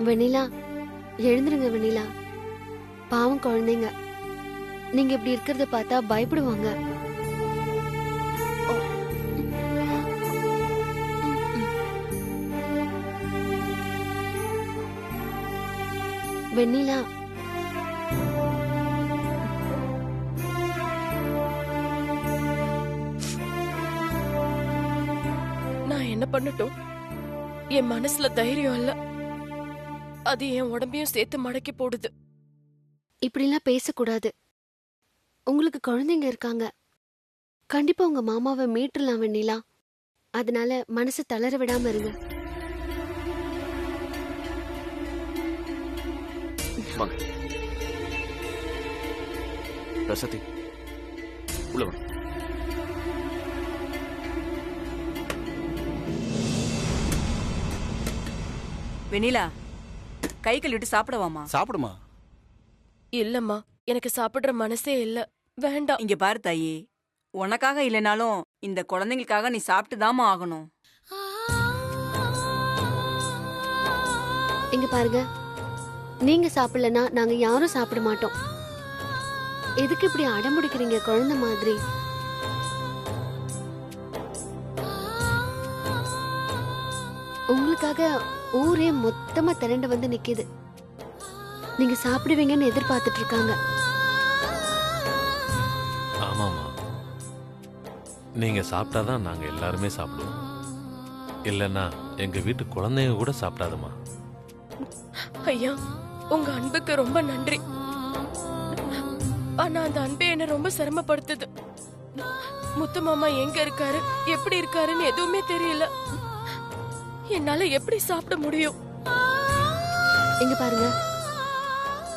வெண்ணிலா, எழுந்துருங்க வெண்ணிலா. பாவம் குழந்தைங்க, நீங்க இப்படி இருக்கிறத பார்த்தா பயப்படுவாங்க. வெண்ணிலா, நான் என்ன பண்ணட்டும்? என் மனசுல தைரியம் இல்ல. அது என் உடம்பையும் சேர்த்து மடக்கி போடுது. இப்படிலாம் பேசக்கூடாது. உங்களுக்கு குழந்தைங்க இருக்காங்க. கண்டிப்பா உங்க மாமாவை மீட்டுலாம் வெண்ணிலா. அதனால மனசு தளர விடாம இருங்க. வாங்க ரசதி, உள்ள வாங்க. வெண்ணிலா, கை கழுவிட்டு சாப்பிடவாமா? சாப்பிடுமா. இல்லம்மா, எனக்கு சாப்பிடுற மனசே இல்ல. வேண்டாம். இங்க பாரு தாயி, உனக்காக இல்லைனாலும் இந்த குழந்தைங்களுக்காக நீ சாப்பிட்டுதாம்மா ஆகணும். இங்க பாருங்க, நீங்க சாப்பிடலனா நாங்க யாரும் சாப்பிட மாட்டோம். எதுக்கு இப்படி அடம்பிடிக்கிறீங்க குழந்தை மாதிரி? உங்களுக்காக ஊரே மொத்தமா திரண்டு வந்து நிக்குது. நீங்க சாப்பிடுவீங்கன்னு எதிர்பார்த்துட்டு இருக்காங்க. ஆமாமா, நீங்க சாப்பிட்டாதான் நாங்க எல்லாருமே சாப்பிடுவோம். இல்லைன்னா எங்க வீட்டு குழந்தைங்க கூட சாப்பிடாதம்மா. ஐயா, உங்க அன்புக்கு ரொம்ப நன்றி. ஆனா அந்த அன்பே என்ன ரொம்ப சிரமப்படுத்துது. முத்து மாமா எங்க இருக்காரு, எப்படி இருக்காருன்னு எதுவுமே தெரியல. என்னால எப்படி சாப்பிட முடியும்? இங்க பாருங்க,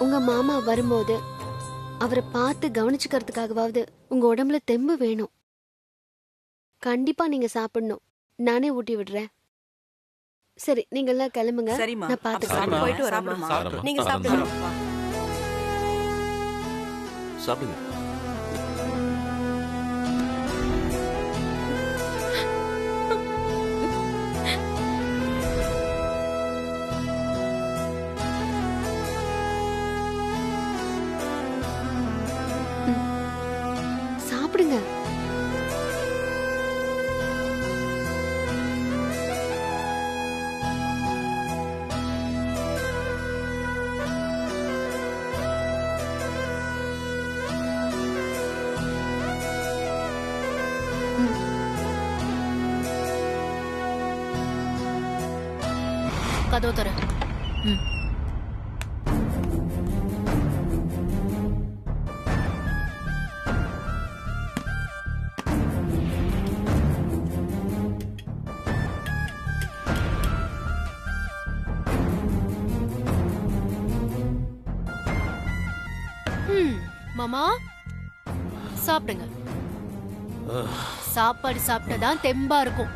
உங்க மாமா வரும்போது அவரை பார்த்து கவனிச்சுக்கிறதுக்காகவாவது உங்க உடம்புல தெம்பு வேணும். கண்டிப்பா நீங்க சாப்பிடணும். நானே ஊட்டி விடுறேன். சரி, நீங்க எல்லாம் கிளம்புங்க. சரிம்மா, நான் பாத்துக்கிறேன். போயிட்டு வரோம்மா. நீங்க சாப்பிடுங்க. சாப்பிடுங்க. சாப்பிடுங்க. கதவு தர. மாமா, சாப்பிடுங்க. சாப்பாடு சாப்பிட்டதான் தெம்பா இருக்கும்.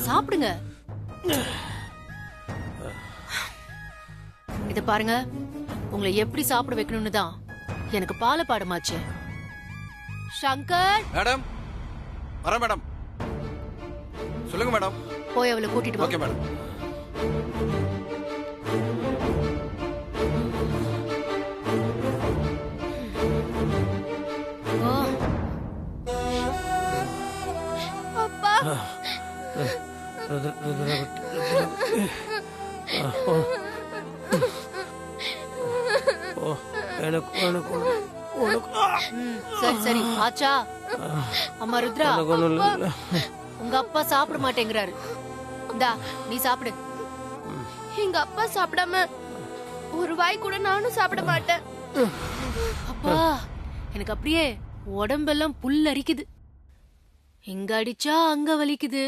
சாப்பிடுங்க. இத பாருங்க, உங்களை எப்படி சாப்பிட வைக்கணும்னு தான் எனக்கு பால பாடமாச்சு. சங்கர் மேடம், வரேன் மேடம். சொல்லுங்க மேடம். போய் அவளை கூட்டிட்டு வா. Okay madam. அப்பா, சரி சரி ஆச்சா. அம்மா ருத்ரா, உங்க அப்பா சாப்பிட மாட்டேங்கிறாரு. இந்தா நீ சாப்பிடு. எங்க அப்பா சாப்பிடாம ஒரு வாய் கூட நானும் சாப்பிட மாட்டேன். அப்பா, எனக்கு அப்படியே உடம்பெல்லாம் புல்லரிக்குது. இங்க அடிச்சா அங்க வலிக்குது,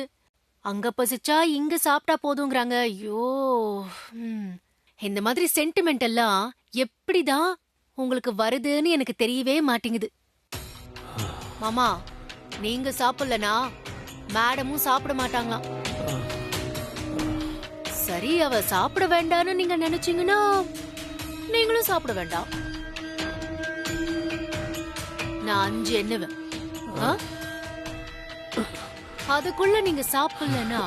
அங்க பசிச்சா இங்க சாப்பிட்டா போதுங்கிறாங்க. ஐயோ, இந்த மாதிரி சென்டிமெண்ட் எல்லாம் எப்படிதான் உங்களுக்கு வருதுன்னு எனக்கு தெரியவே மாட்டேங்குது. மாமா, நீங்க சாப்பிடலனா மேடமும் சாப்பிட மாட்டாங்களாம். சரி, அவ சாப்பிட வேண்டான்னு நீங்க நினைச்சீங்கன்னா நீங்களும் சாப்பிட வேண்டாம். நான் 5 எண்ணுவேன். அதுக்குள்ள நீங்க சாப்பிடலனா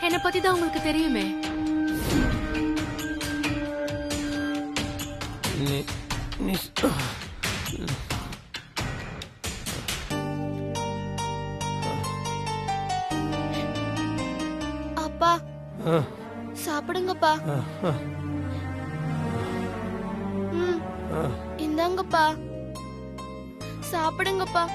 என்ன பத்தி தான் உங்களுக்கு தெரியுமே. அப்பா சாப்பிடுங்கப்பா. இந்தாங்கப்பா சாப்பிடுங்கப்பா.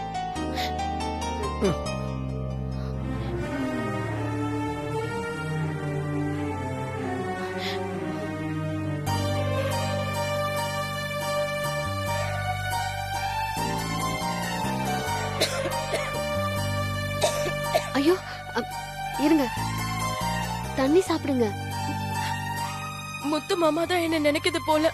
ஐயோ இருங்க, தண்ணி சாப்பிடுங்க. முத்து மாமா தான் என்ன நினைக்குது போல.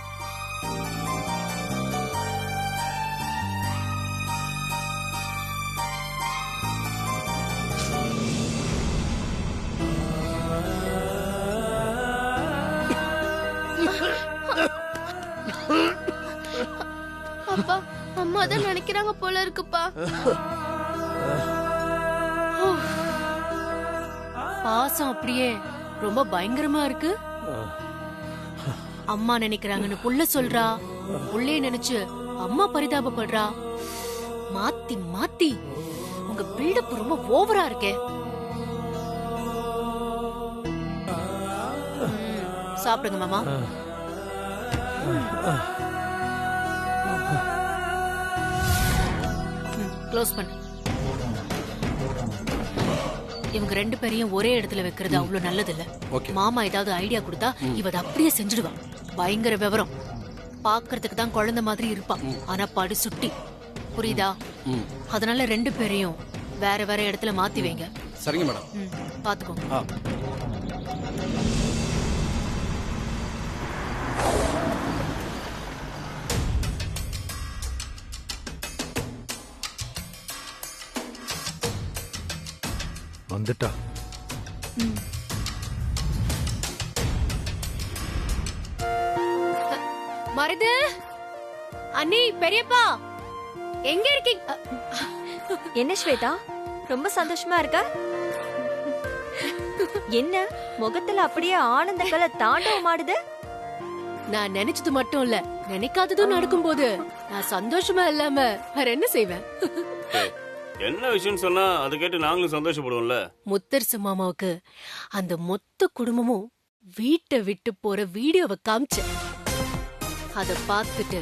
அப்பா அம்மா தான் நினைக்கிறாங்க போல இருக்குப்பா. பாசம் அப்படியே ரொம்ப பயங்கரமா இருக்கு. அம்மா நினைக்கிறாங்கன்னு புள்ள சொல்றா, புள்ளைய நினைச்சு அம்மா பரிதாபப்படுறா. மாத்தி மாத்தி உங்க பில்டப் ரொம்ப ஓவரா இருக்கே. சாப்பிடுங்க மாமா. க்ளோஸ் பண்ணு. இவங்க ரெண்டு பேரையும் ஒரே இடத்துல வைக்கிறது அவ்வளவு நல்லது இல்ல. மாமா ஏதாவது ஐடியா கொடுத்தா இவ அதை அப்படியே செஞ்சுடுவா. பயங்கர விவரம். பாக்குறதுக்கு தான் குழந்தை மாதிரி இருப்பா, ஆனா படு சுட்டி. புரியுதா? அதனால ரெண்டு பேரையும் வேற வேற இடத்துல மாத்தி வைங்க. சரிங்க மேடம். பாத்துக்கோங்க. வந்துட்டா. மருது அண்ணி, பெரியப்பா எங்க இருக்கீங்க? என்ன ஸ்வேதா, ரொம்ப சந்தோஷமா இருக்க? என்ன முகத்துல அப்படியே ஆனந்தங்களை தாண்டவம் ஆடுது? நான் நினைச்சது மட்டும் இல்ல, நினைக்காததும் நடக்கும் போது நான் சந்தோஷமா இல்லாம வேற என்ன செய்வேன்? என்ன விஷயம் சொன்னா அதை கேட்டு நாங்களும் சந்தோஷப்படுவோம்ல. முத்தரசு மாமாவுக்கு அந்த மொத்த குடும்பமும் வீட்டை விட்டு போற வீடியோவை காமிச்சேன். அத பார்த்துட்டு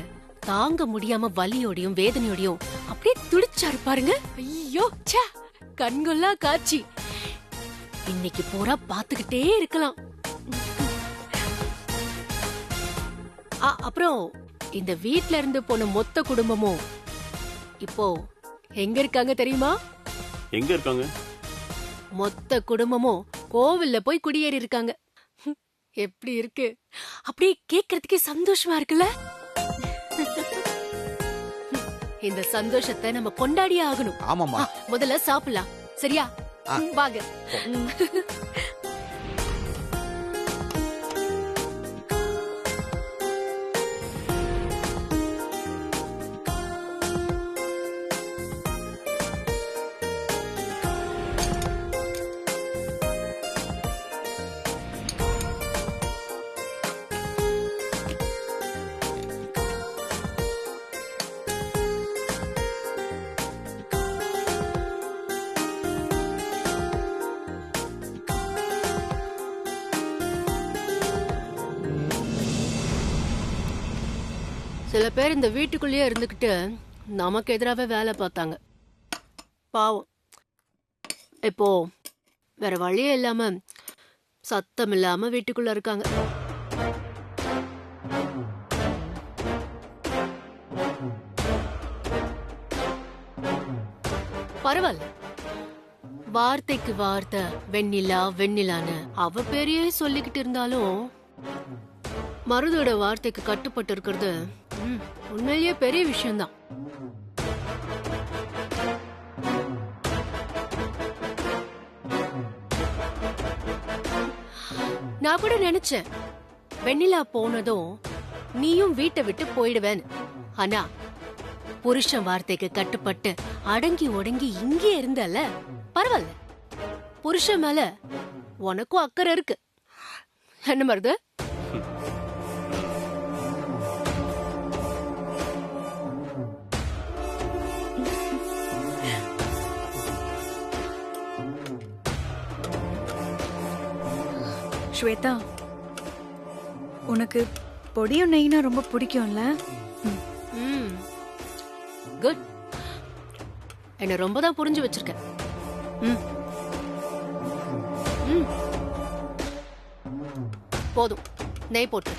தாங்க முடியாம வலியோடையும் வேதனையோடையும் அப்படியே துடிச்சாரு பாருங்க. ஐயோ ச்சே, கண்கொள்ளா காட்சி. இன்னைக்கு பூரா பாத்துக்கிட்டே இருக்கலாம். அப்புறம் இந்த வீட்ல இருந்து போன மொத்த குடும்பமும் இப்போ எங்க இருக்காங்க தெரியுமா? எங்க இருக்காங்க? மொத்த குடும்பமும் கோவில்ல போய் குடியேறி இருக்காங்க. எப்படி இருக்கு? அப்படியே கேக்குறதுக்கே சந்தோஷமா இருக்குல்ல? இந்த சந்தோஷத்தை நம்ம கொண்டாடியே ஆகணும். ஆமாமா. முதல்ல சாப்பிடலாம், சரியா? வாங்க. சில பேர் இந்த வீட்டுக்குள்ளேயே இருந்துகிட்டு நமக்கு எதிராகவே வேலை பார்த்தாங்க. பாவம். இப்போ வேற வழியே இல்லாம சத்தம் இல்லாம வீட்டுக்குள்ள இருக்காங்க. பரவாயில்ல, வார்த்தைக்கு வார்த்தை வெண்ணிலா வெண்ணிலான்னு அவ பேரையே சொல்லிக்கிட்டு இருந்தாலும் மருதோட வார்த்தைக்கு கட்டுப்பட்டு இருக்கிறது உண்மையிலேயே பெரிய விஷயம்தான். நான் கூட நினைச்சேன் வெண்ணிலா போனதும் நீயும் வீட்டை விட்டு போயிடுவேன்னு. ஆனா புருஷன் வார்த்தைக்கு கட்டுப்பட்டு அடங்கி ஒடங்கி இங்கே இருந்தல. பரவாயில்ல, புருஷன் மேல உனக்கும் அக்கறை இருக்கு. என்ன மருது? ஸ்வேதா, உனக்கு பொடியும் நெய்னா ரொம்ப பிடிக்கும்ல? குட். என்ன ரொம்ப தான் புரிஞ்சு வச்சிருக்க. போதும், நெய் போட்டு.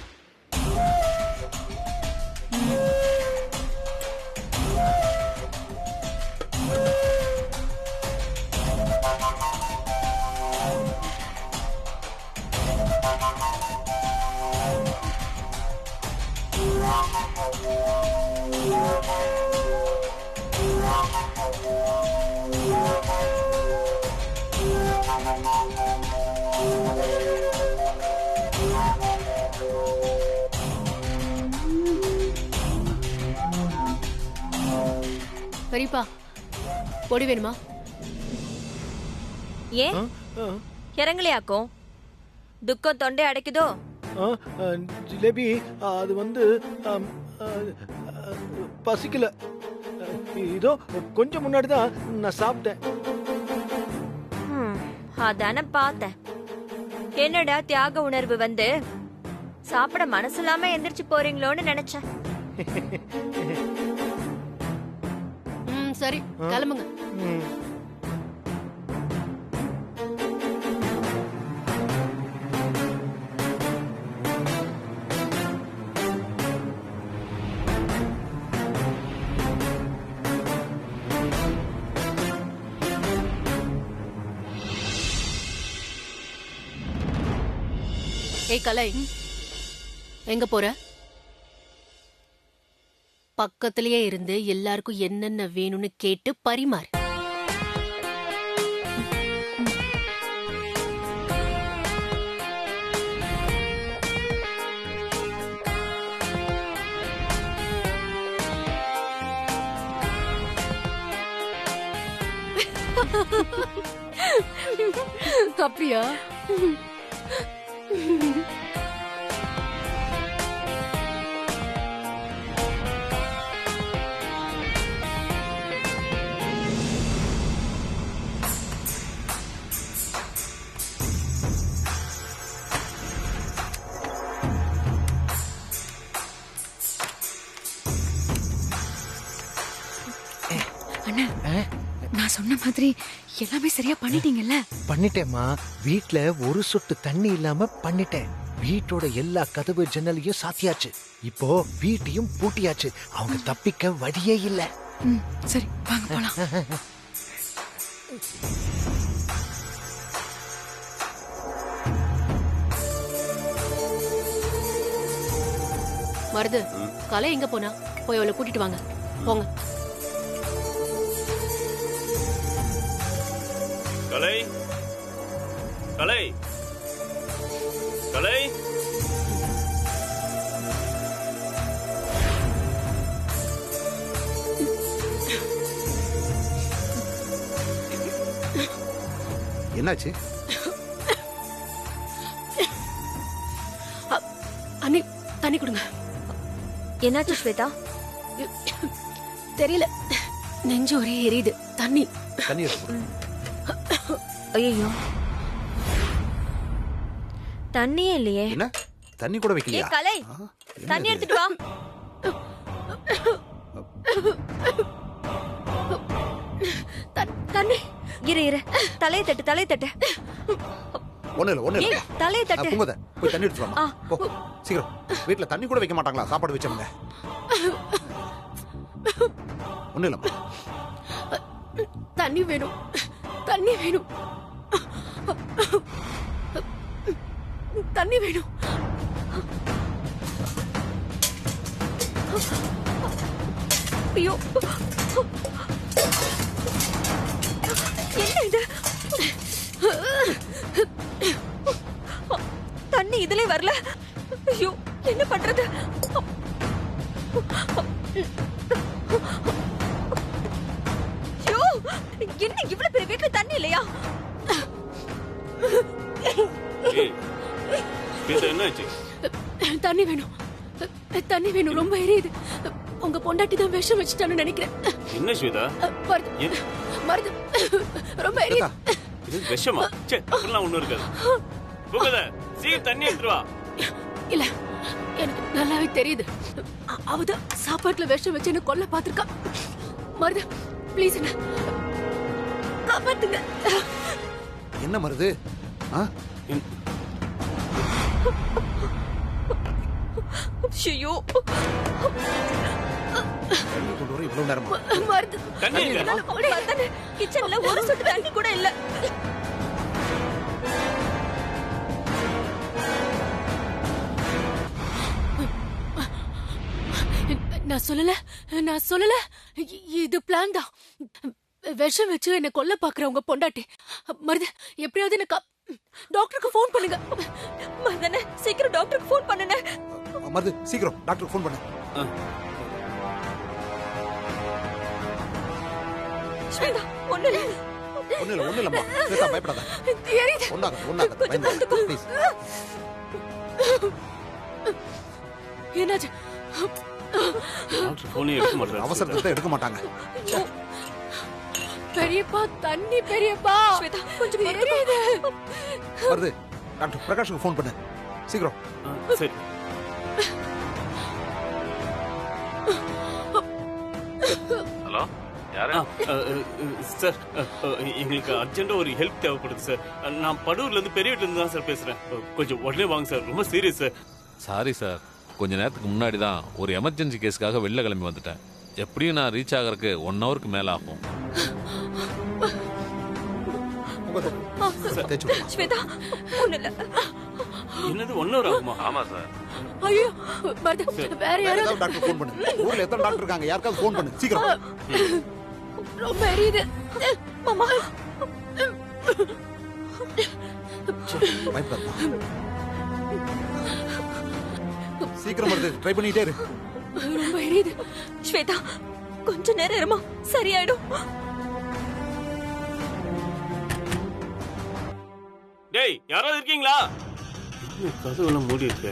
பெரியப்பா, பொடி வேணுமா? ஏன் இறங்கலையாக்கும்? துக்கம் தொண்டை அடைக்குதோ? ஜிலேபி அது வந்து பசிக்கல. இதோ கொஞ்சம் முன்னாடி தான் நான் சாப்பிட்டேன். அதான பார்த்தேன். என்னடா தியாக உணர்வு வந்து சாப்பிட மனசு இல்லாம எந்திரிச்சு போறீங்களோன்னு நினைச்சேன். சரி, கிளம்புங்க. ஏய் கலை, எங்க போற? பக்கத்திலேயே இருந்து எல்லாருக்கும் என்னென்ன வேணும்னு கேட்டு பரிமாறு. அப்படியா? அண்ணா, நான் சொன்ன மாதிரி எல்லாமே சரியா பண்ணிட்டீங்கல்ல? பண்ணிட்டேம்மா. வீட்ல ஒரு சொட்டு தண்ணி இல்லாம பண்ணிட்டேன். வீட்டோட எல்லா கதவு ஜன்னலையும் சாத்தியாச்சு. இப்போ வீட்டையும் பூட்டியாச்சு. அவங்க தப்பிக்க வழியே இல்ல. சரி, வாங்க போலாம். மருது, கலை எங்க போனா? போய் அவளை கூட்டிட்டு வாங்க. போங்க. கலை கலை கலை என்னாச்சு? அண்ணி, தண்ணி கொடுங்க. என்னாச்சு ஸ்வேதா? தெரியல, நெஞ்சு ஒரே எரியுது. தண்ணி. தண்ணி ஐயோ, தண்ணியே இல்லையே. என்ன தண்ணி கூட வைக்கலையா? கலை, தண்ணி எடுத்துட்டு வா. தண்ணி. இரு, தலையை தட்டு. ஒண்ணு இல்ல. தலையை தட்டு. பொங்கத போய் தண்ணி எடுத்து வாமா. போ சீக்கிரம். வீட்ல தண்ணி கூட வைக்க மாட்டாங்களா சாப்பாடு வச்சவங்க? ஒண்ணு இல்ல. தண்ணி வேணும். தண்ணி வேணும். தண்ணி வேணும். ஐயோ, என்ன இது? தண்ணி இதுல வரல. ஐயோ, என்ன பண்றது? ஐயோ, என்ன இவ்வளவு பெரிய வீட்டுல தண்ணி இல்லையா? ஏய், ஸ்வேதா என்னாச்சு? தண்ணி வேணும், தண்ணி வேணும், ரொம்ப எரியுது. உங்க பொண்டாட்டி தான் விஷம் வச்சுட்டான்னு நினைக்கிறேன். என்ன ஸ்வேதா? மருது, மருது, ரொம்ப எரியுது. இது விஷமா? சே, அப்படிலாம் ஒண்ணும் இருக்காது. போகாத, சீக்கிரம் தண்ணி எடுத்துட்டு வா. இல்ல, எனக்கு நல்லாவே தெரியுது. அவதான் சாப்பாட்டுல விஷம் வச்சு என்ன கொல்ல பாத்திருக்கா. மருது, ப்ளீஸ் என்ன காப்பாத்துங்க. என்ன மருது? ஐயோ, கொண்டு வர இவ்வளவு நேரமா? மருது, தண்ணி இல்ல. கிச்சன்ல ஒரு சொட்டு தண்ணி கூட இல்ல. நான் சொல்லல, இது பிளான் தான். விஷம் வச்சு என்ன கொல்ல பாக்குறவங்க பொண்டாட்டி. மருது, எப்படியாவது எனக்கு டாக்டருக்கு ஃபோன் பண்ணுங்க. மருதனே, சீக்கிரம் டாக்டருக்கு ஃபோன் பண்ணுங்க. மருது, சீக்கிரம் டாக்டருக்கு ஃபோன் பண்ணு. ஸ்வேதா, ஒண்ணு இல்லம்மா. ஸ்வேதா, பயப்படாத. ஒண்ணாகாது. பயப்படாத. ப்ளீஸ். என்னாச்சு? டாக்டர் போனே எடுக்க மாட்டாங்க. அவசரத்தை எடுக்க மாட்டாங்க. பெரியப்பா, தண்ணி பெரியப்பா. ஸ்வேதா, கொஞ்சம் எரியுது. மருது, டாக்டர் பிரகாஷுக்கு ஃபோன் பண்ணு. சீக்கிரம். சரி. ஹலோ, யாரு? சார், எங்களுக்கு அர்ஜென்ட்டா ஒரு ஹெல்ப் தேவைப்படுது சார். நான் படூர்ல இருந்து பெரிய வீட்டுல இருந்து தான் சார் பேசுறேன். கொஞ்சம் உடனே வாங்க சார், ரொம்ப சீரியஸ் சார். சாரி சார், கொஞ்ச நேரத்துக்கு முன்னாடி தான் ஒரு எமர்ஜென்சி கேஸ்க்காக வெளில கிளம்பி வந்துட்டேன். எப்படியும் நான் ரீச் ஆகிறதுக்கு 1 ஹவருக்கு மேல ஆகும். ஸ்வேதா, ஒண்ணு இல்ல. என்னது 1 ஹவர் ஆகுமா? ஆமா சார். ஐயோ, மருது, வேற யாராவது டாக்டர் ஃபோன் பண்ணு. ஊர்ல எத்தனை டாக்டர் இருக்காங்க? யாருக்காவது ஃபோன் பண்ணு சீக்கிரம். ரொம்ப எரியுது. மாமா, பயப்படாத. சீக்கிரம் வருது, ட்ரை பண்ணிட்டே இரு. ரொம்ப எரியுது. ஸ்வேதா, கொஞ்ச நேரம் இருமா, சரியாயிடும். டேய், யாராவது இருக்கீங்களா? கதவெல்லாம் மூடி இருக்கு.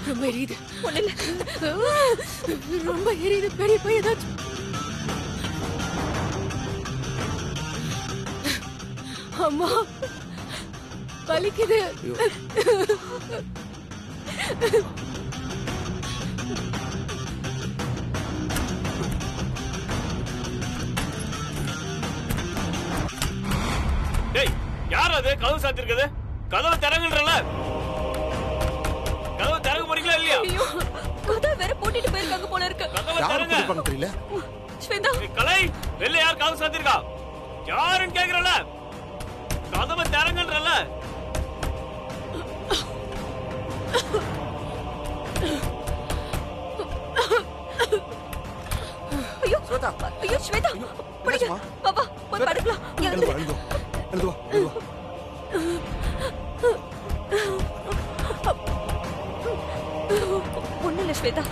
ரொம்ப எரியுது. ஒண்ணு இல்ல, ரொம்ப எரியுது. பெரியப்பா, ஏதாச்சும் அம்மா, வலிக்குது. டேய், யார் அது? கதவு சாத்திருக்குது. கதவு திறங்குன்றல. கதவு திறங்க போறீங்களா இல்லையா? ஐயோ, கதவை வேற போட்டுட்டு போயிருக்காங்க போல இருக்கு. கதவு யாரு திறங்க. கூட்டிட்டு தெரியல. ஸ்வேதா, கலை, வெளில யார் கதவு சாத்திருக்கா? யாருன்னு கேக்குறல? கதவு திறங்குன்றல. ஐயோ, ஐயோ, ஸ்வேதா, பிடிங்க. வா, வா, போய் படுக்கலாம். எழுதுவா. ஒண்ணு இல்ல ஸ்வேதா.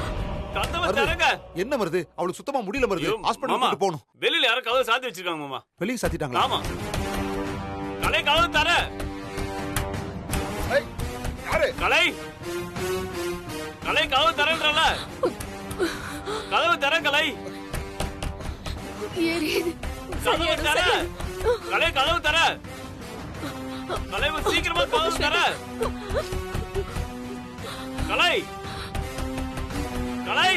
கதவு திறங்க. என்ன மருது? அவளுக்கு சுத்தமா முடியல மருது. ஹாஸ்பிடல் மாமா, கூட்டிட்டு போணும். வெளியில யாரோ கதவு சாத்தி வச்சிருக்காங்க மாமா. வெளிய சாத்திட்டாங்களா? ஆமா. கலை, கதவு தர. யாரு? கலை, கலை, கதவு தரன்றல. கதவு தர கலை. எரியுது. கதவு தர. கலை, கதவு தர. கலை, சீக்கிரமா கதவு தர. கலை, கலை.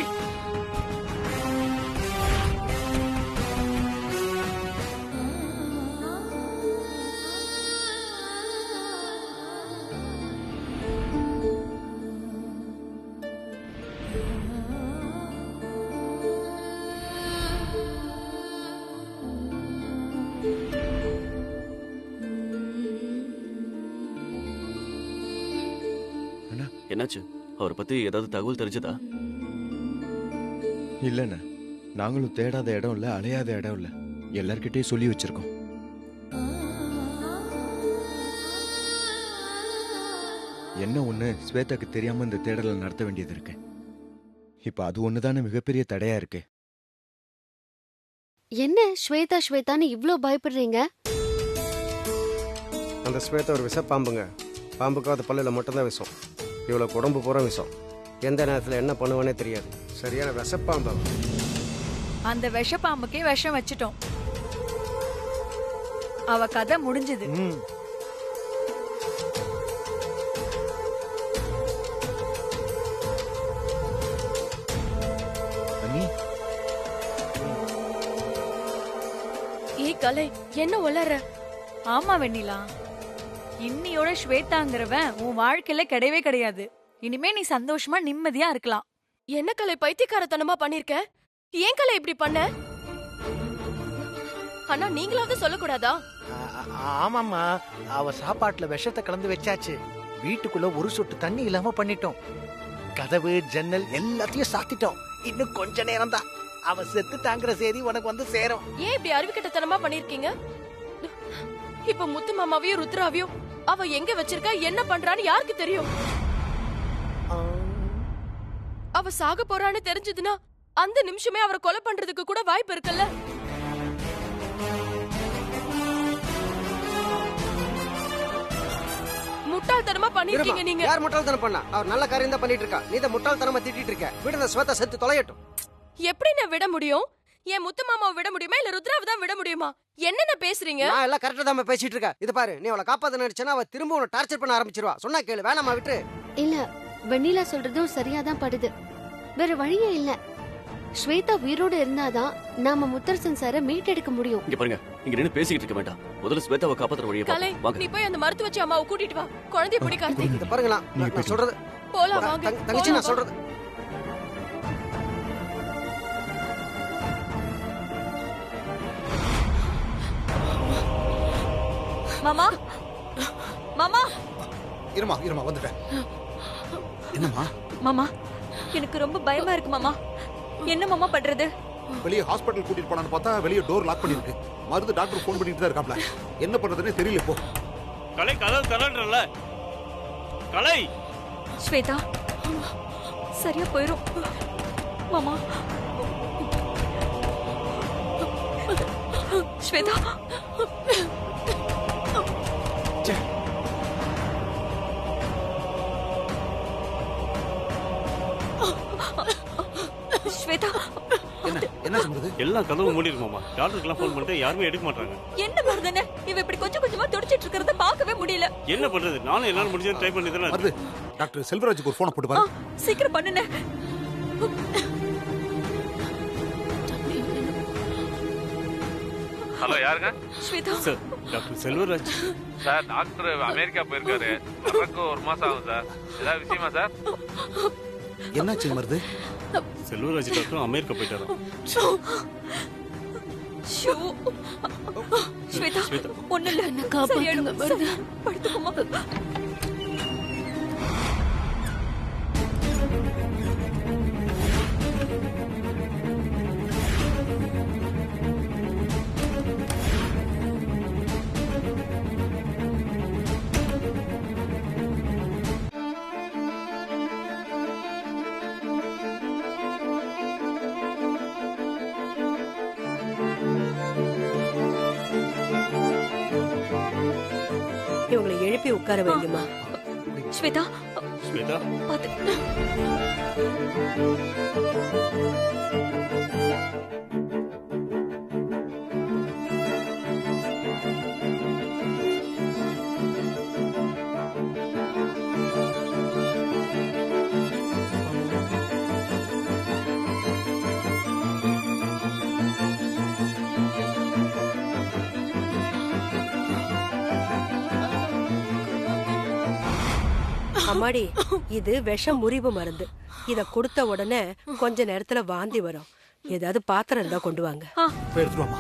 என்னாச்சு? அவரை பத்தி ஏதாவது தகவல் தெரிஞ்சதா? இல்லண்ணா, நாங்களும் தேடாத இடம் இல்ல, அலையாத இடம் இல்ல, எல்லார்கிட்டயும் சொல்லி வச்சிருக்கோம். என்ன ஒண்ணு, ஸ்வேதாக்கு தெரியாம இந்த தேடலை நடத்த வேண்டியது இருக்கு. இப்ப அது ஒண்ணுதானே மிகப்பெரிய தடையா இருக்கு. என்ன ஸ்வேதா ஸ்வேதான்னு இவ்ளோ பயப்படுறீங்க? அந்த ஸ்வேதா ஒரு விஷப்பாம்புங்க. பாம்புக்கு அது பல்லுல மட்டும்தான் விஷம். இவ்வளவு உடம்பு பூரா விஷம். எந்த நேரத்துல என்ன பண்ணுவானே தெரியாது. சரியான விஷப்பாம்பு. அந்த விஷப்பாம்புக்கே விஷம் வச்சிட்டோம். அவ கதை முடிஞ்சது. ஏய் கலை, என்ன உளற? ஆமா வெண்ணிலா, இன்னியோட ஸ்வேதாங்கிறவன் உன் வாழ்க்கையில கிடையவே கிடையாது. இனிமே நீ சந்தோஷமா நிம்மதியா இருக்கலாம். என்ன கலை பைத்தியக்காரத்தனமா பண்ணிருக்க? ஏன் கலை இப்படி பண்ண? அண்ணா நீங்களாவது சொல்லக்கூடாதா? ஆமாம்மா, அவ சாப்பாட்டுல விஷத்தை கலந்து வச்சாச்சு. வீட்டுக்குள்ள ஒரு சொட்டு தண்ணி இல்லாம பண்ணிட்டோம். கதவு ஜன்னல் எல்லாத்தையும் சாத்திட்டோம். இன்னும் கொஞ்ச நேரம் தான் அவ செத்து தாங்குற செய்தி உனக்கு வந்து சேரும். ஏன் இப்படி அறிவுக்கட்டத்தனமா பண்ணிருக்கீங்க? இப்ப முத்து மாமாவையும் ருத்ராவையும் அவ எங்க வச்சிருக்கா, என்ன பண்றான்னு யாருக்கு தெரியும்? அவ சாக போறான்னு தெரிஞ்சதுன்னா அந்த நிமிஷமே அவரை கொலை பண்றதுக்கு கூட வாய்ப்பு இருக்குல்ல. முட்டாள்தனமா பண்ணிருக்கீங்க நீங்க. யார் முட்டாள்தனம் பண்ணா? அவர் நல்ல காரியம் தான் பண்ணிட்டு இருக்கா. நீ தான் முட்டாள்தனமா திட்டிட்டு இருக்க. விடுங்க, ஸ்வேதா செத்து தொலையட்டும். எப்படி நான் விட முடியும்? என் முத்து மாமாவை விட முடியுமா இல்ல ருத்ராவை தான் விட முடியுமா? என்னென்ன பேசுறீங்க? நான் எல்லாம் கரெக்டா தான் பேசிட்டு இருக்கேன். இது பாரு, நீ அவளை காப்பாத்த நினைச்சனா அவ திரும்ப உன்னை டார்ச்சர் பண்ண ஆரம்பிச்சிருவா. சொன்னா கேளு, வேணாமா விட்டு. இல்ல, வெண்ணிலா சொல்றதும் சரியாதான் படுது. வேற வழியே இல்ல. ஸ்வேதா உயிரோடு இருந்தாதான் நாம முத்தரசன் சார மீட்டெடுக்க முடியும். இங்க பாருங்க, இங்க நின்னு பேசிக்கிட்டு இருக்க வேண்டாம். முதல்ல ஸ்வேதாவை காப்பாத்துற வழியை கலை, வாங்க. நீ போய் அந்த மருத்துவ வச்சு அம்மாவை கூட்டிட்டு வா. குழந்தைய பிடி கார்த்திக். இத பாருங்க, நான் சொல்றது போலாம் வாங்க. தங்கச்சி, நான் சொல்றது மாமா, மாமா, இருமா வந்துட்டேன். என்னம்மா? மாமா, எனக்கு ரொம்ப பயமா இருக்கு மாமா. என்ன மாமா பண்றது? வெளியே ஹாஸ்பிடல் கூட்டிட்டு போனான்னு பார்த்தா வெளியே டோர் லாக் பண்ணிருக்கு. மருந்து டாக்டர் ஃபோன் பண்ணிட்டு தான் இருக்காப்ல. என்ன பண்றதுன்னே தெரியல இப்போ. கலை கதவு தரன்றல. கலை, ஸ்வேதா சரியா போயிரும் மாமா. ஸ்வேதா, ஸ்வேதா, என்ன சொல்றது? எல்லா கதவும் மூடி இருக்குமாமா. டாக்டருக்குலாம் ஃபோன் பண்ணிட்டு யாருமே எடுக்க மாட்டாங்க. என்ன மருதனே, இவ இப்படி கொஞ்சம் கொஞ்சமா துடிச்சிட்டு இருக்கறத பார்க்கவே முடியல. என்ன பண்றது? நானும் என்னால முடிஞ்சதை ட்ரை பண்ணி தானே. வருது. டாக்டர் செல்வராஜுக்கு ஒரு போன் போட்டு பாரு. சீக்கிரம் பண்ணுனே. ஹலோ, யாருங்க? Shweta sir, doctor Selvaraj sir. Doctor America போயிருக்காரு. வரக்கு ஒரு மாசம் ஆகும் சார். ஏதாவது விஷயமா சார்? என்னாச்சு மருது? செல்வராஜ் டாக்டர் அமெரிக்கா போயிட்டாரு. ஸ்வேதா, ஒண்ணு இல்ல, என்ன காப்பாத்துங்க மருது. படுத்துக்கோமா. இவங்களை எழுப்பி உட்கார வைங்கம்மா. ஸ்வேதா, ஸ்வேதா, பாத்து. அம்மாடி, இது விஷ முறிவு மருந்து. இத கொடுத்த உடனே கொஞ்ச நேரத்துல வாந்தி வரும். ஏதாவது பாத்திரம் இருந்தா கொண்டு வாங்க. எடுத்துட்டு வாமா.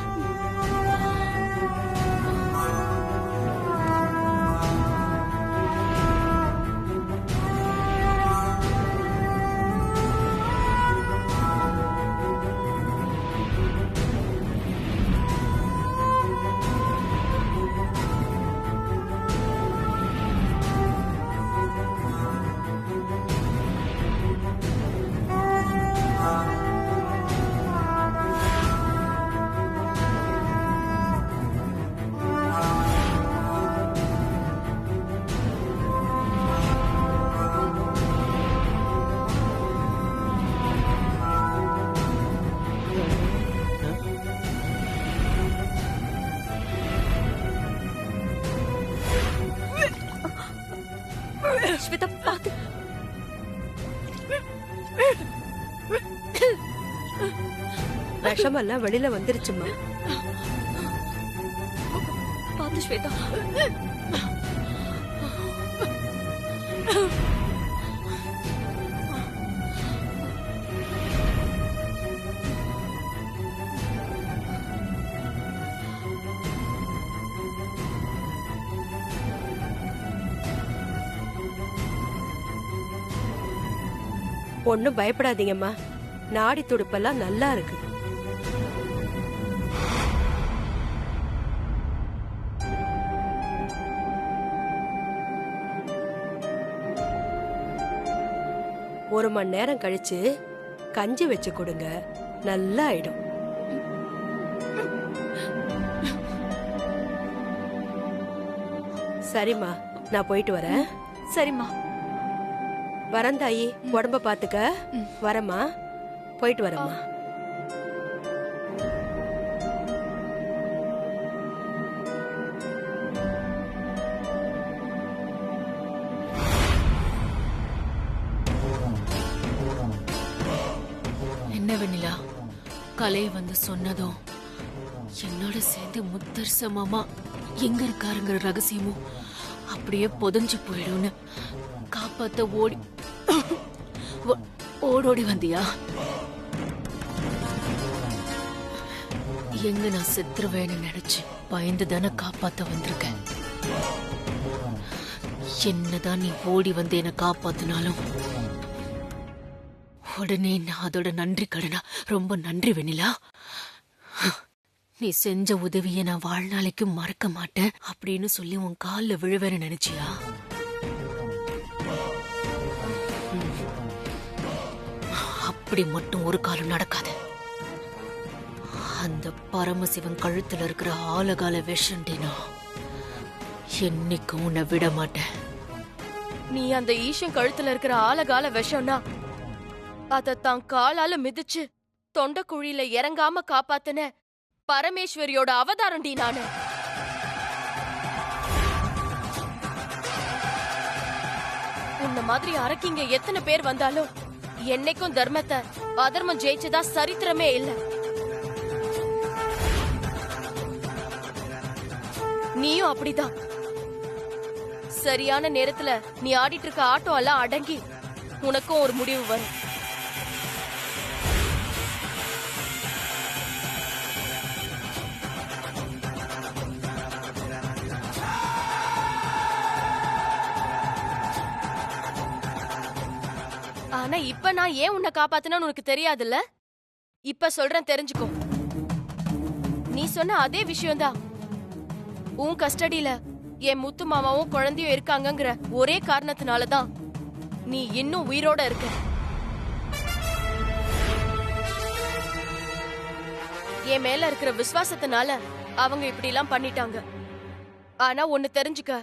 விஷமெல்லாம் வெளியில வந்துருச்சுமா. பாத்து ஸ்வேதா. ஒண்ணும் பயப்படாதீங்கம்மா, நாடி துடுப்பெல்லாம் நல்லா இருக்கு. ஒரு மணி நேரம் கழிச்சு கஞ்சி வச்சு கொடுங்க, நல்லா ஆயிடும். சரிம்மா, நான் போயிட்டு வரேன். சரிம்மா. வரேன் தாயி, உடம்ப பாத்துக்க. வரேம்மா, போயிட்டு வரேம்மா. என்ன வெண்ணிலா, கலை வந்து சொன்னதும் என்னோட சேர்ந்து முத்தரச மாமா எங்க இருக்காருங்கிற ரகசியமும் அப்படியே புதஞ்சு போயிடும்னு காப்பாத்த ஓடோடி வந்தியா? எங்க நான் செத்துருவேன்னு நினைச்சு பயந்து தானே காப்பாத்த வந்திருக்கேன். என்னதான் நீ ஓடி வந்து என்னை காப்பாத்தினாலும் உடனே நான் அதோட நன்றி கடனா ரொம்ப நன்றி வெண்ணிலா. நீ செஞ்ச உதவியை நான் வாழ்நாளைக்கும் மறக்க மாட்டேன் அப்படின்னு சொல்லி உன் காலில் விழுவேன்னு நினைச்சியா? அப்படி மட்டும் ஒரு காலம் நடக்காது. அந்த பரமசிவன் கழுத்துல இருக்கிற ஆலகால விஷண்டினா என்னைக்கும் உன்னை விட மாட்டேன். நீ அந்த ஈஷன் கழுத்துல இருக்கிற ஆலகால விஷம்னா அத தான் காலால மிதிச்சு தொண்ட குழியில இறங்காம காப்பாத்தின பரமேஸ்வரியோட அவதாரம்டி நானு. உன்ன மாதிரி அரக்கிங்க எத்தனை பேர் வந்தாலும் என்னைக்கும் தர்மத்தை அதர்மம் ஜெயிச்சதா சரித்திரமே இல்ல. நீயும் அப்படிதான். சரியான நேரத்துல நீ ஆடிட்டு இருக்க ஆட்டம் எல்லாம் அடங்கி உனக்கும் ஒரு முடிவு வரும். ஆனா இப்ப நான் ஏன் உன்னை காப்பாத்தினு உனக்கு தெரியாதுல்ல? இப்ப சொல்றேன், தெரிஞ்சுக்கோ. நீ சொன்ன அதே விஷயம்தான். உன் கஸ்டடியில என் முத்து மாமாவும் குழந்தையும் இருக்காங்கங்கிற ஒரே காரணத்தினாலதான் நீ இன்னும் உயிரோட இருக்க. என் மேல இருக்கிற விசுவாசத்தினால அவங்க இப்படி எல்லாம் பண்ணிட்டாங்க. ஆனா ஒன்னு தெரிஞ்சுக்க,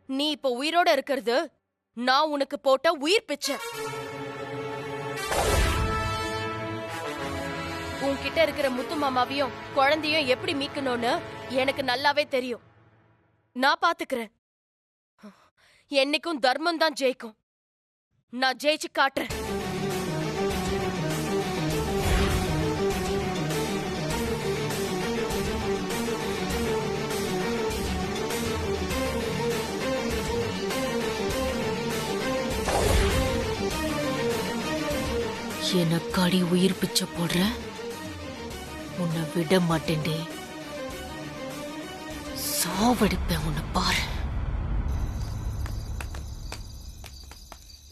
நீ இப்ப உயிரோட இருக்கிறது நான் உனக்கு போட்ட உயிர் பிச்சை. உன்கிட்ட இருக்கிற முத்து மாமாவையும் குழந்தையும் எப்படி மீட்கணும்னு எனக்கு நல்லாவே தெரியும். நான் பாத்துக்கிறேன். என்னைக்கும் தர்மம் தான் ஜெயிக்கும். நான் ஜெயிச்சு காட்டுறேன். எனக்காடி உயிர் பிச்சை போடுற, உன்னை விட மாட்டேன்டே. சாவடிப்பேன் உன்னை பாரு.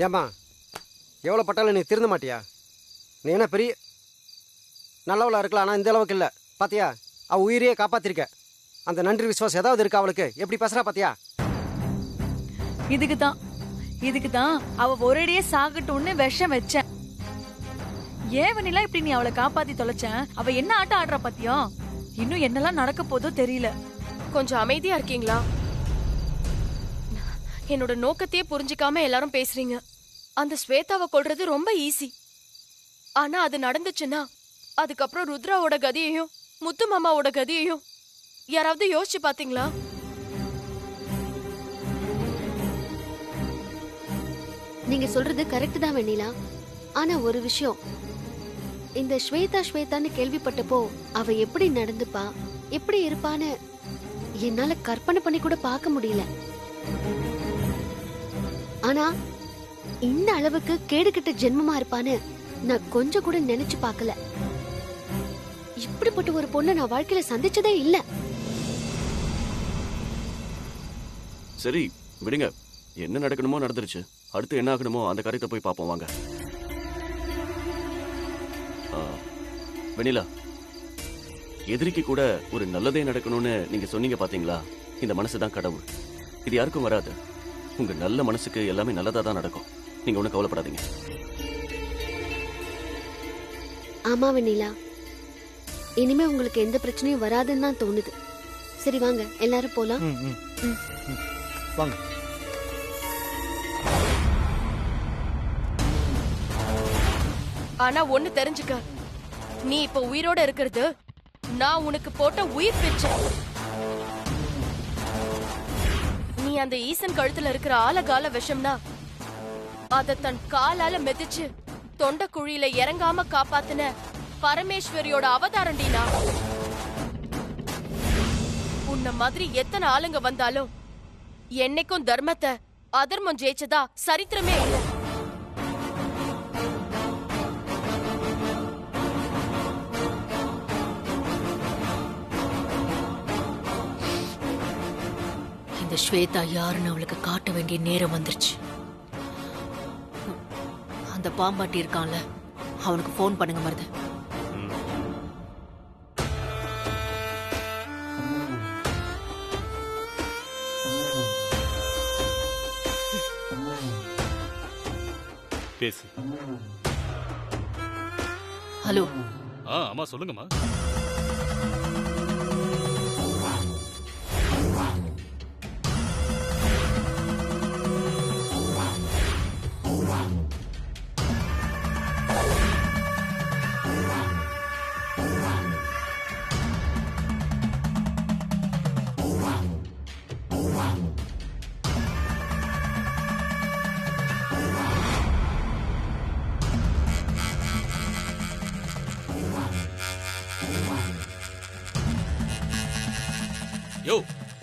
ஏம்மா, எவ்வளோ பட்டாலும் நீ திருந்த மாட்டியா? நீ என்ன பெரிய நல்லவளா இருக்கலாம், ஆனால் இந்த அளவுக்கு இல்லை. பாத்தியா, அவள் உயிரையே காப்பாத்திருக்க. அந்த நன்றி விசுவாசம் ஏதாவது இருக்கா அவளுக்கு? எப்படி பேசுறா பாத்தியா? இதுக்கு தான் அவ ஒரேடியே சாகட்டும்னு விஷம் வச்சேன். ஏவனிலா இப்படி நீ அவளை காப்பாத்தி தொலைச்சேன். அவ என்ன ஆட்டம் ஆடுறா பாத்தியா? இன்னும் என்னெல்லாம் நடக்க போதோ தெரியல. கொஞ்சம் அமைதியா இருக்கீங்களா? என்னோட நோக்கத்தையே புரிஞ்சுக்காம எல்லாரும் பேசுறீங்க. அந்த ஸ்வேதாவை கொல்றது ரொம்ப ஈஸி. ஆனா அது நடந்துச்சுன்னா அதுக்கப்புறம் ருத்ராவோட கதியையும் முத்து மாமாவோட கதியையும் யாராவது யோசிச்சு பாத்தீங்களா? நீங்க சொல்றது கரெக்ட் தான் வெண்ணிலா. ஆனா ஒரு விஷயம், இந்த ஸ்வேதா ஸ்வேதான்னு கேள்விப்பட்டப்போ அவ எப்படி நடந்துப்பா எப்படி இருப்பான்னு என்னால கற்பனை பண்ணி கூட பார்க்க முடியல. ஆனா இந்த அளவுக்கு கேடுகெட்ட ஜென்மமா இருப்பான்னு நான் கொஞ்சம் கூட நினைச்சு பார்க்கல. இப்படிப்பட்ட ஒரு பொண்ணை நான் வாழ்க்கையில சந்திச்சதே இல்ல. சரி விடுங்க, என்ன நடக்கணுமோ நடந்துருச்சு. அடுத்து என்ன ஆகணுமோ அந்த காரியத்தை போய் பார்ப்போம் வாங்க. வெண்ணிலா, எதிரிக்கு கூட ஒரு நல்லதே நடக்கணும்னு நீங்க சொன்னீங்க பாத்தீங்களா? இந்த மனசுதான் கடவுள். இது யாருக்கும் வராது. உங்க நல்ல மனசுக்கு எல்லாமே நல்லதா தான் நடக்கும். நீங்க ஒன்றும் கவலைப்படாதீங்க. ஆமா வெண்ணிலா, இனிமே உங்களுக்கு எந்த பிரச்சனையும் வராதுன்னு தான் தோணுது. சரி வாங்க எல்லாரும் போலாம். வாங்க. ஆனா ஒண்ணு தெரிஞ்சுக்க, நீ இப்ப உயிரோட இருக்கிறது நான் உனக்கு போட்ட உயிர் பிச்சை. நீ அந்த ஈசன் கழுத்துல இருக்கிற ஆலகால விஷம்னா அத தன் காலால மெதிச்சு தொண்ட குழியில இறங்காம காப்பாத்தின பரமேஸ்வரியோட அவதாரண்டினா. உன்ன மாதிரி எத்தனை ஆளுங்க வந்தாலும் என்னைக்கும் தர்மத்தை அதர்மம் ஜெயிச்சதா சரித்திரமே இல்லை. இந்த ஸ்வேதா யாருன்னு அவளுக்கு காட்ட வேண்டிய நேரம் வந்துருச்சு. அந்த பாம்பாட்டி இருக்கான்ல, அவனுக்கு போன் பண்ணுங்க மருது. பேசு. ஹலோ. அம்மா சொல்லுங்கம்மா. யோ,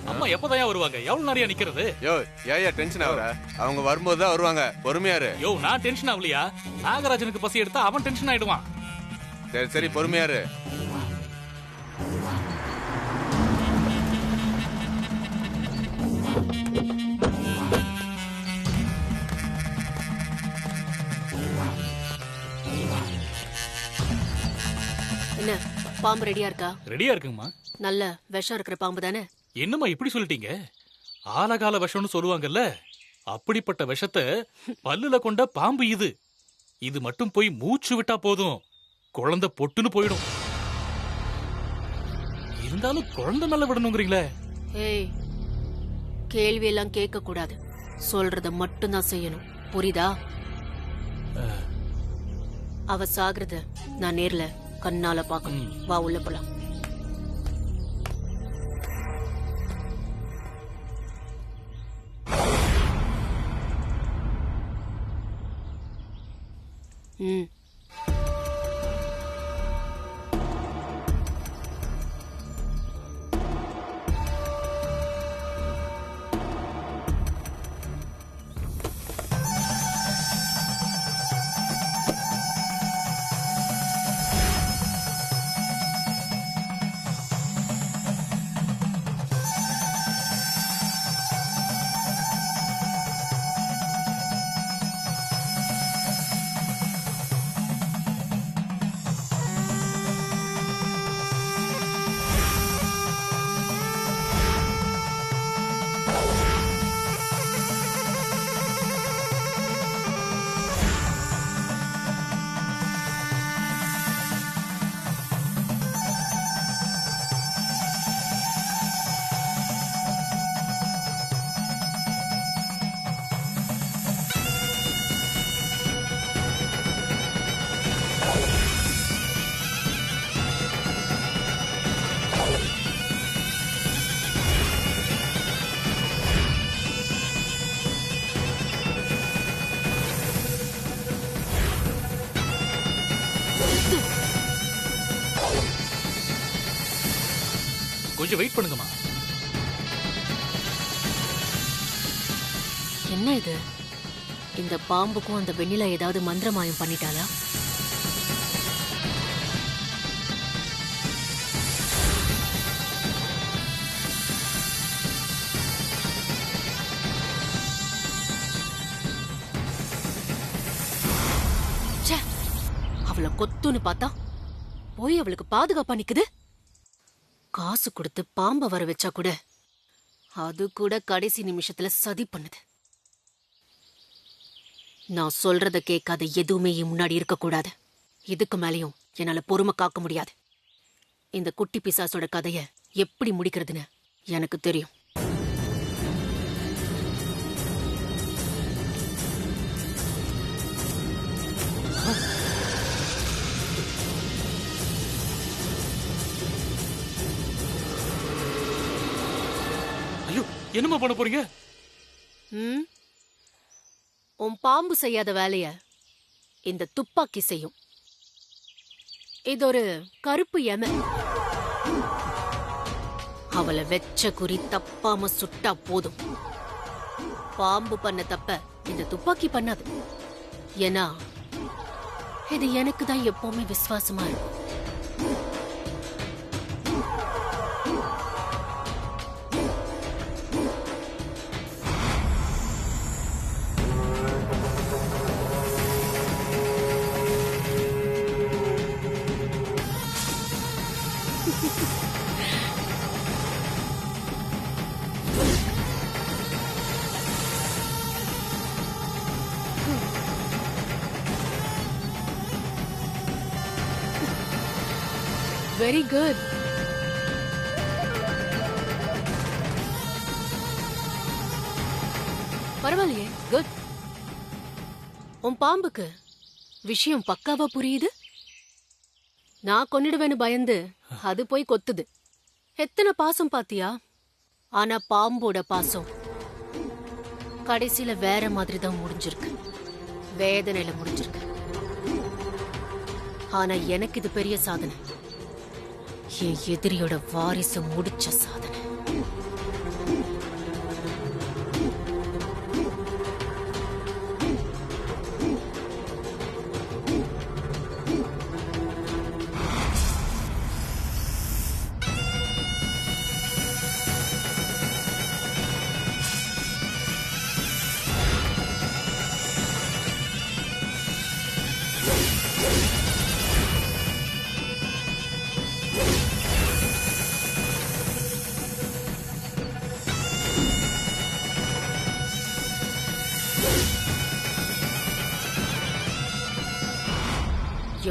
அம்மா எப்பதான் வருவாங்க? எவ்வளவு நேரம் நிக்கிறது? யோ, ஏயா டென்ஷன் ஆகுற? அவங்க வரும்போது தான் வருவாங்க, பொறுமையா இரு. யோ, நான் டென்ஷன் ஆகலையா? நாகராஜனுக்கு பசி எடுத்தா அவன் டென்ஷன் ஆயிடுவான். சரி சரி, பொறுமையா இரு. என்ன பாம்பு ரெடியா இருக்கா? ரெடியா இருக்குங்கம்மா. நல்ல விஷம் இருக்கிற பாம்பு தானே? என்னம்மா இப்படி சொல்லிட்டீங்க? ஆலகால விஷம்னு சொல்லுவாங்கல்ல, அப்படிப்பட்ட விஷத்தை பல்லுல கொண்ட பாம்பு இது. இது மட்டும் போய் மூச்சு விட்டா போதும், குழந்தை பொட்டுன்னு போயிடும். இருந்தாலும் குழந்தை மேல விடணுங்கிறீங்களே? ஏய், கேள்வி எல்லாம் கேட்க கூடாது, சொல்றத மட்டும்தான் செய்யணும், புரியுதா? அவ சாகுறத நான் நேர்ல கண்ணால பாக்கணும். வா உள்ள போலாம். ம். கொஞ்சம் வெயிட் பண்ணுங்கம்மா. என்ன இது? இந்த பாம்புக்கும் அந்த வெண்ணிலா ஏதாவது மந்திரமாயம் பண்ணிட்டாளா? ச்சே, அவளை கொத்துன்னு பார்த்தா போய் அவளுக்கு பாதுகாப்பா நிக்குது. காசு கொடுத்து பாம்ப வர வச்சா கூட அது கூட கடைசி நிமிஷத்துல சதி பண்ணுது. நான் சொல்றத கேட்காத எதுவுமே என் முன்னாடி இருக்கக்கூடாது. இதுக்கு மேலேயும் என்னால பொறுமை காக்க முடியாது. இந்த குட்டி பிசாசோட கதைய எப்படி முடிக்கிறதுன்னு எனக்கு தெரியும். ஐயோ, என்னம்மா பண்ண போறீங்க? உன் பாம்பு செய்யாத வேலைய இந்த துப்பாக்கி செய்யும். இது ஒரு கருப்பு எம. அவளை வெச்ச குறி தப்பாம சுட்டா போதும். பாம்பு பண்ண தப்ப இந்த துப்பாக்கி பண்ணாது. ஏன்னா இது எனக்கு தான் எப்பவுமே விசுவாசமா இருக்கும். Very good. பரவாயில்லையே, குட். உன் பாம்புக்கு விஷயம் பக்காவா புரியுது. நான் கொன்னிடுவேன்னு பயந்து அது போய் கொத்துது. எத்தனை பாசம் பாத்தியா? ஆனா பாம்போட பாசம் கடைசியில வேற மாதிரி தான் முடிஞ்சிருக்கு. வேதனையில முடிஞ்சிருக்கு. ஆனா எனக்கு இது பெரிய சாதனை. என் எதிரியோட வாரிசு முடிச்ச சாதனை.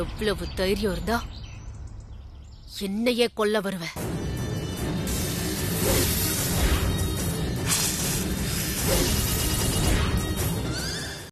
எவ்வளவு தைரியம் இருந்தா என்னையே கொல்ல வருவேன்?